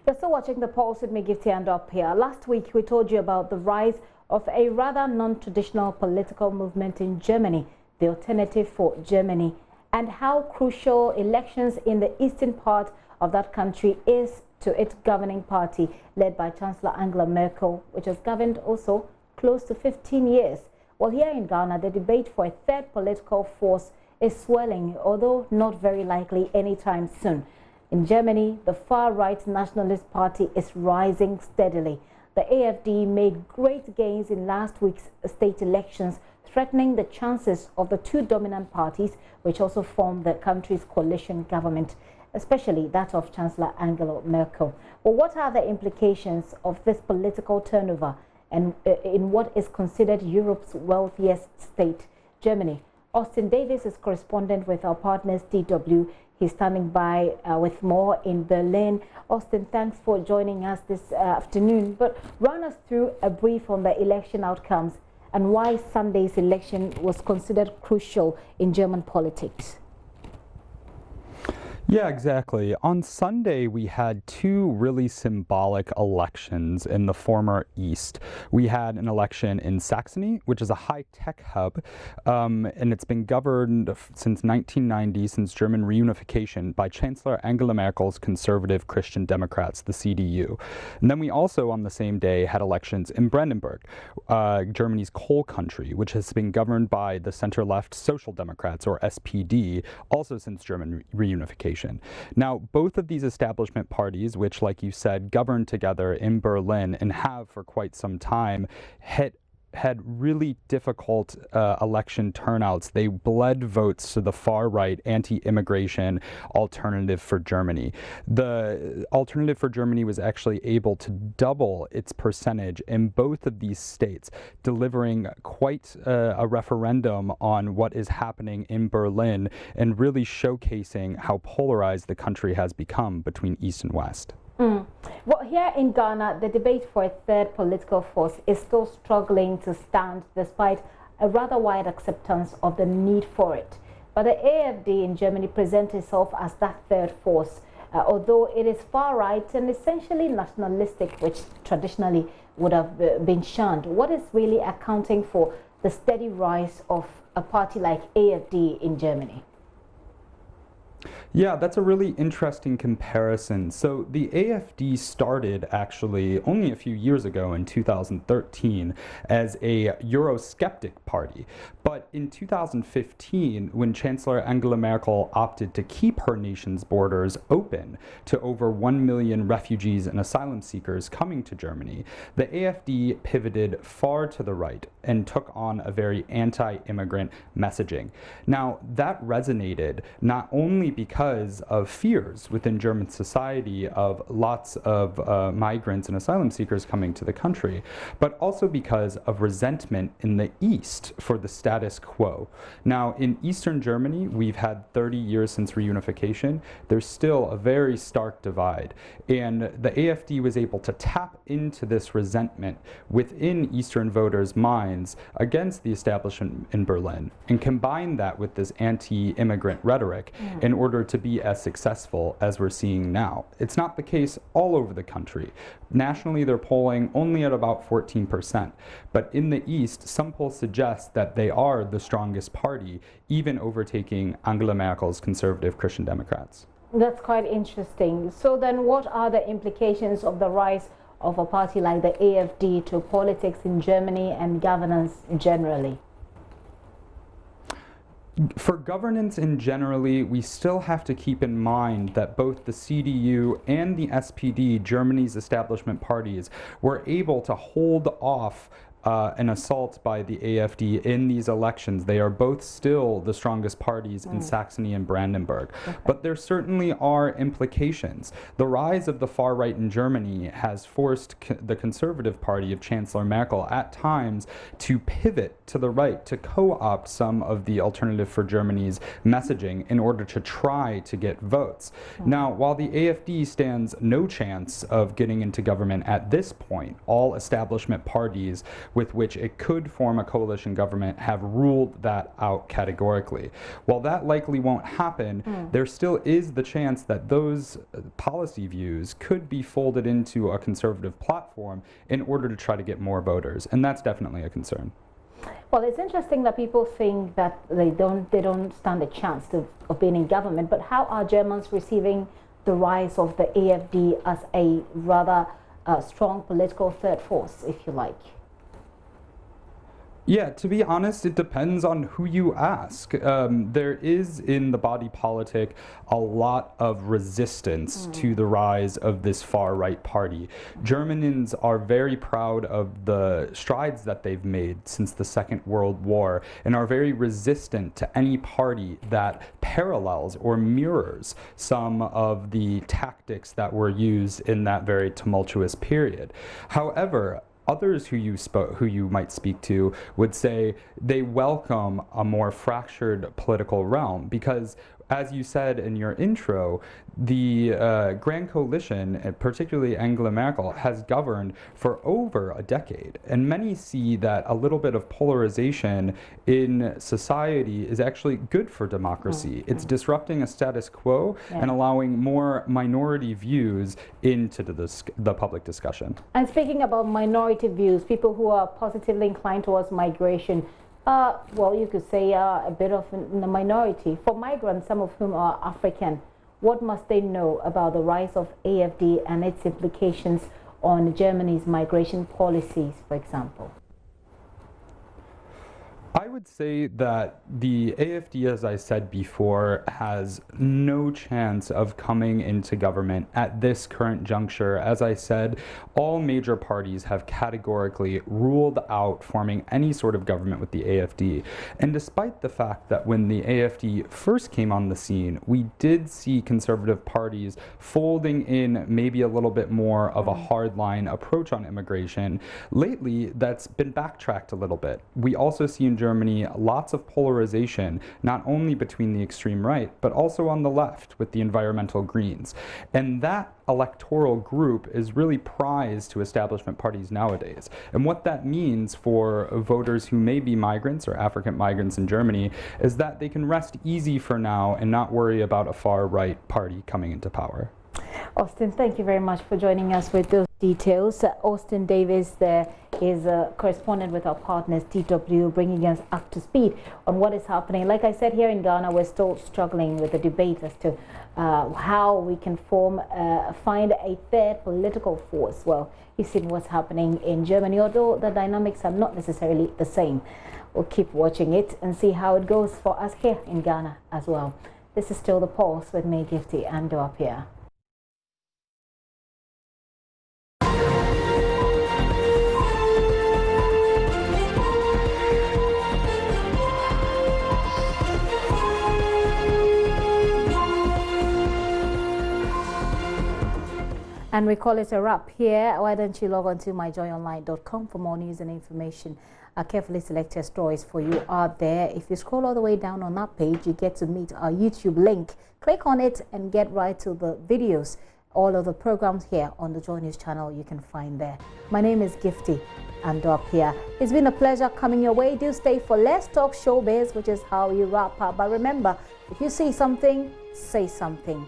You're still watching The Pulse with me, Gifty and up here. Last week, we told you about the rise of a rather non-traditional political movement in Germany, the Alternative for Germany, and how crucial elections in the eastern part of that country is to its governing party, led by Chancellor Angela Merkel, which has governed also close to 15 years. Well, here in Ghana, the debate for a third political force is swelling, although not very likely anytime soon. In Germany, the far-right Nationalist Party is rising steadily. The AfD made great gains in last week's state elections, threatening the chances of the two dominant parties, which also form the country's coalition government, especially that of Chancellor Angela Merkel. Well, what are the implications of this political turnover and in what is considered Europe's wealthiest state, Germany? Austin Davis is correspondent with our partners DW. He's standing by with more in Berlin. Austin, thanks for joining us this afternoon. But run us through a brief on the election outcomes and why Sunday's election was considered crucial in German politics. Yeah, exactly. On Sunday, we had two really symbolic elections in the former East. We had an election in Saxony, which is a high-tech hub, and it's been governed since 1990, since German reunification, by Chancellor Angela Merkel's conservative Christian Democrats, the CDU. And then we also, on the same day, had elections in Brandenburg, Germany's coal country, which has been governed by the center-left Social Democrats, or SPD, also since German reunification. Now, both of these establishment parties, which, like you said, govern together in Berlin and have for quite some time, had really difficult election turnouts. They bled votes to the far-right anti-immigration Alternative for Germany. The Alternative for Germany was actually able to double its percentage in both of these states, delivering quite a referendum on what is happening in Berlin and really showcasing how polarized the country has become between East and West. Well, here in Ghana, the debate for a third political force is still struggling to stand despite a rather wide acceptance of the need for it. But the AfD in Germany presents itself as that third force, although it is far-right and essentially nationalistic, which traditionally would have been shunned. What is really accounting for the steady rise of a party like AfD in Germany? Yeah, that's a really interesting comparison. So the AfD started actually only a few years ago in 2013 as a Eurosceptic party. But in 2015, when Chancellor Angela Merkel opted to keep her nation's borders open to over 1 million refugees and asylum seekers coming to Germany, the AfD pivoted far to the right and took on a very anti-immigrant messaging. Now, that resonated not only because of fears within German society of lots of migrants and asylum seekers coming to the country, but also because of resentment in the East for the status quo. Now, in Eastern Germany, we've had 30 years since reunification. There's still a very stark divide, and the AfD was able to tap into this resentment within Eastern voters' minds against the establishment in Berlin and combine that with this anti-immigrant rhetoric in order to be as successful as we're seeing now. It's not the case all over the country. Nationally, they're polling only at about 14%, but in the East, some polls suggest that they are the strongest party, even overtaking Angela Merkel's conservative Christian Democrats. That's quite interesting. So then what are the implications of the rise of a party like the AfD to politics in Germany and governance generally? For governance in generally, we still have to keep in mind that both the CDU and the SPD, Germany's establishment parties, were able to hold off an assault by the AfD in these elections. They are both still the strongest parties in Saxony and Brandenburg. Okay. But there certainly are implications. The rise of the far right in Germany has forced the Conservative Party of Chancellor Merkel at times to pivot to the right, to co-opt some of the Alternative for Germany's messaging in order to try to get votes. Now, while the AfD stands no chance of getting into government at this point, all establishment parties with which it could form a coalition government have ruled that out categorically. While that likely won't happen, there still is the chance that those policy views could be folded into a conservative platform in order to try to get more voters, and that's definitely a concern. Well, it's interesting that people think that they don't stand a chance of being in government, but how are Germans receiving the rise of the AfD as a rather strong political third force, if you like? Yeah, to be honest, it depends on who you ask. There is in the body politic a lot of resistance to the rise of this far-right party. Germans are very proud of the strides that they've made since the Second World War and are very resistant to any party that parallels or mirrors some of the tactics that were used in that very tumultuous period. However, others who you might speak to would say they welcome a more fractured political realm because, as you said in your intro, the Grand Coalition, and particularly Angela Merkel, has governed for over a decade. And many see that a little bit of polarization in society is actually good for democracy. It's disrupting a status quo and allowing more minority views into the public discussion. And speaking about minority views, people who are positively inclined towards migration, well, you could say a bit of in the minority. For migrants, some of whom are African, what must they know about the rise of AfD and its implications on Germany's migration policies, for example? I would say that the AfD, as I said before, has no chance of coming into government at this current juncture. As I said, all major parties have categorically ruled out forming any sort of government with the AfD. And despite the fact that when the AfD first came on the scene, we did see conservative parties folding in maybe a little bit more of a hardline approach on immigration, lately that's been backtracked a little bit. We also see in Germany lots of polarization, not only between the extreme right, but also on the left with the environmental Greens. And that electoral group is really prized to establishment parties nowadays. And what that means for voters who may be migrants or African migrants in Germany is that they can rest easy for now and not worry about a far-right party coming into power. Austin, thank you very much for joining us with those details. Austin Davis there is a correspondent with our partners DW, bringing us up to speed on what is happening. Like I said, here in Ghana, we're still struggling with the debate as to how we can find a third political force. Well, you've seen what's happening in Germany, although the dynamics are not necessarily the same. We'll keep watching it and see how it goes for us here in Ghana as well. This is still The Pulse with me, Gifty, and Doapia. And we call it a wrap here. Why don't you log on to myjoyonline.com for more news and information. Carefully selected stories for you out there. If you scroll all the way down on that page, you get to meet our YouTube link. Click on it and get right to the videos. All of the programs here on the JoyNews channel you can find there. My name is Gifty and up here. It's been a pleasure coming your way. Do stay for Let's Talk Showbiz, which is how you wrap up. But remember, if you see something, say something.